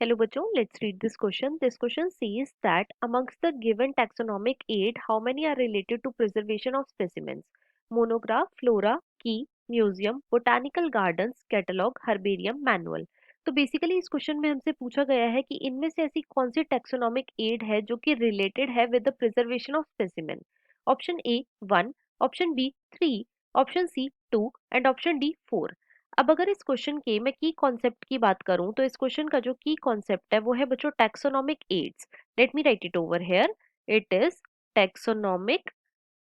Hello बच्चों, let's read this question. This question says that amongst the given taxonomic aid, how many are related to preservation of specimens? Monograph, flora, key, museum, botanical gardens, catalogue, herbarium, manual. तो basically इस question में हमसे पूछा गया है कि इनमें से ऐसी कौन सी टेक्सोनॉमिक एड है जो कि रिलेटेड है with the preservation of specimen. Option A 1, option B 3, option C 2 and option D 4। अब अगर इस क्वेश्चन के मैं की कॉन्सेप्ट की बात करूं तो इस क्वेश्चन का जो की कॉन्सेप्ट है वो है बच्चों taxonomic aids. Let me write it over here, it is taxonomic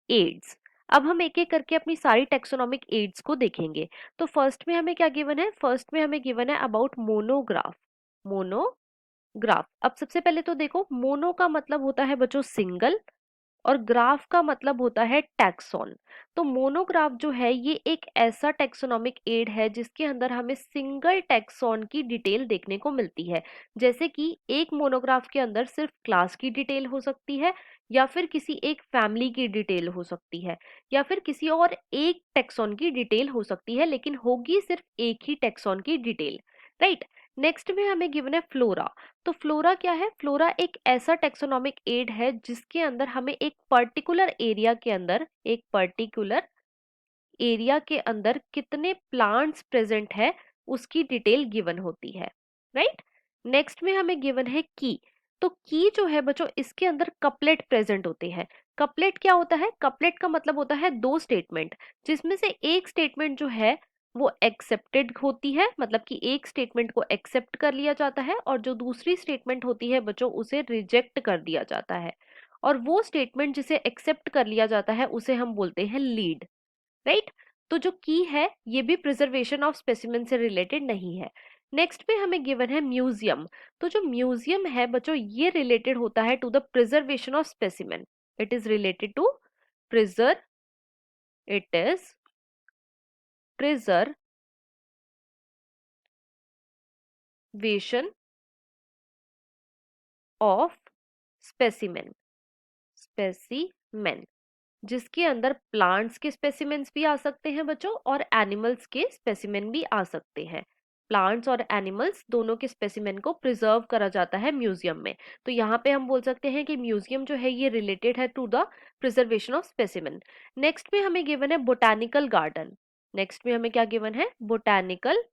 aids. अब हम एक एक करके अपनी सारी टैक्सोनॉमिक एड्स को देखेंगे। तो फर्स्ट में हमें क्या गिवन है, फर्स्ट में हमें गिवन है अबाउट मोनोग्राफ। मोनोग्राफ, अब सबसे पहले तो देखो मोनो का मतलब होता है बच्चों सिंगल और ग्राफ का मतलब होता है टैक्सॉन। तो मोनोग्राफ जो है ये एक ऐसा टैक्सोनॉमिक एड है जिसके अंदर हमें सिंगल टैक्सॉन की डिटेल देखने को मिलती है। जैसे कि एक मोनोग्राफ के अंदर सिर्फ क्लास की डिटेल हो सकती है, या फिर किसी एक फैमिली की डिटेल हो सकती है, या फिर किसी और एक टैक्सॉन की डिटेल हो सकती है, लेकिन होगी सिर्फ एक ही टैक्सॉन की डिटेल। राइट। नेक्स्ट में हमें गिवन है फ्लोरा। तो फ्लोरा क्या है, फ्लोरा एक ऐसा टेक्सोनॉमिक एड है जिसके अंदर हमें एक पर्टिकुलर एरिया के अंदर, एक पर्टिकुलर एरिया के अंदर कितने प्लांट्स प्रेजेंट है उसकी डिटेल गिवन होती है। राइट। नेक्स्ट में हमें गिवन है की। तो की जो है बच्चों इसके अंदर कपलेट प्रेजेंट होते हैं। कपलेट क्या होता है, कपलेट का मतलब होता है दो स्टेटमेंट, जिसमें से एक स्टेटमेंट जो है वो एक्सेप्टेड होती है, मतलब कि एक स्टेटमेंट को एक्सेप्ट कर लिया जाता है, और जो दूसरी स्टेटमेंट होती है बच्चों उसे रिजेक्ट कर दिया जाता है। और वो स्टेटमेंट जिसे एक्सेप्ट कर लिया जाता है उसे हम बोलते हैं लीड। राइट। तो जो की है ये भी प्रिजर्वेशन ऑफ स्पेसिमेन से रिलेटेड नहीं है। नेक्स्ट पे हमें गिवन है म्यूजियम। तो जो म्यूजियम है बच्चों ये रिलेटेड होता है to the preservation of specimen. It is related to preserve, it is preservation of specimen. Specimen जिसके अंदर प्लांट्स के स्पेसिमेंस भी आ सकते हैं बच्चों, और एनिमल्स के स्पेसिमेन भी आ सकते हैं। प्लांट्स और एनिमल्स दोनों के स्पेसिमेन को प्रिजर्व करा जाता है म्यूजियम में। तो यहाँ पे हम बोल सकते हैं कि म्यूजियम जो है ये रिलेटेड है to the preservation of specimen. Next में हमें गिवन है बोटानिकल गार्डन। नेक्स्ट में हमें क्या गिवन है, बोटानिकल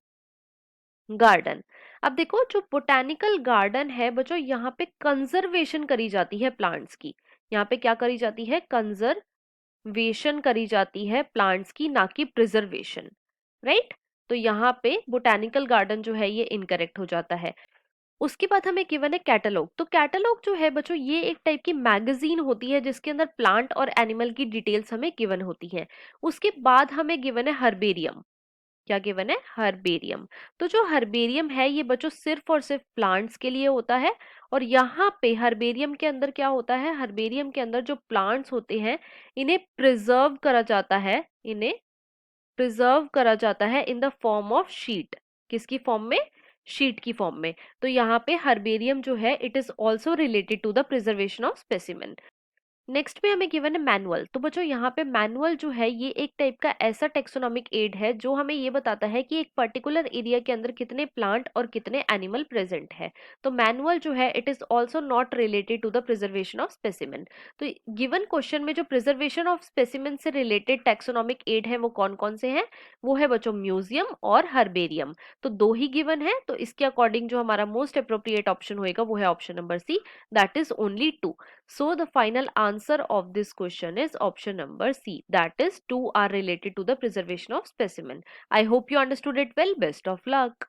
गार्डन। अब देखो जो बोटेनिकल गार्डन है बच्चों यहाँ पे कंजर्वेशन करी जाती है प्लांट्स की। यहाँ पे क्या करी जाती है, कंजर्वेशन करी जाती है प्लांट्स की, ना कि प्रिजर्वेशन। राइट। तो यहाँ पे बोटेनिकल गार्डन जो है ये इनकरेक्ट हो जाता है। उसके बाद हमें गिवन है कैटलॉग। तो कैटलॉग जो है बच्चों ये एक टाइप की मैगजीन होती है जिसके अंदर प्लांट और एनिमल की डिटेल्स हमें गिवन होती है। उसके बाद हमें गिवन है हर्बेरियम। क्या गिवन है, हर्बेरियम। तो जो हर्बेरियम है ये बच्चों सिर्फ और सिर्फ प्लांट्स के लिए होता है। और यहाँ पे हर्बेरियम के अंदर क्या होता है, हर्बेरियम के अंदर जो प्लांट्स होते हैं इन्हें प्रिजर्व करा जाता है, इन्हें प्रिजर्व करा जाता है in the form of sheet. किसकी फॉर्म में, शीट की फॉर्म में। तो यहाँ पे हर्बेरियम जो है it is also related to the preservation of specimen. Next में हमें गिवन है मैनुअल। तो बच्चों यहाँ पे मैनुअल जो है ये एक टाइप का ऐसा टेक्सोनॉमिक एड है जो हमें ये बताता है कि एक पर्टिकुलर एरिया के अंदर कितने प्लांट और कितने एनिमल प्रेजेंट है। तो मैनुअल जो है it is also not related to the preservation of specimen. तो गिवन क्वेश्चन में जो प्रिजर्वेशन ऑफ स्पेसिमेन से रिलेटेड टेक्सोनॉमिक एड है वो कौन कौन से हैं, वो है बच्चों म्यूजियम और हर्बेरियम। तो दो ही गिवन है, तो इसके अकॉर्डिंग जो हमारा मोस्ट अप्रोप्रिएट ऑप्शन होएगा वो है option number C, that is only 2। So the final answer of this question is option number C. That is 2 are related to the preservation of specimen. I hope you understood it well. Best of luck.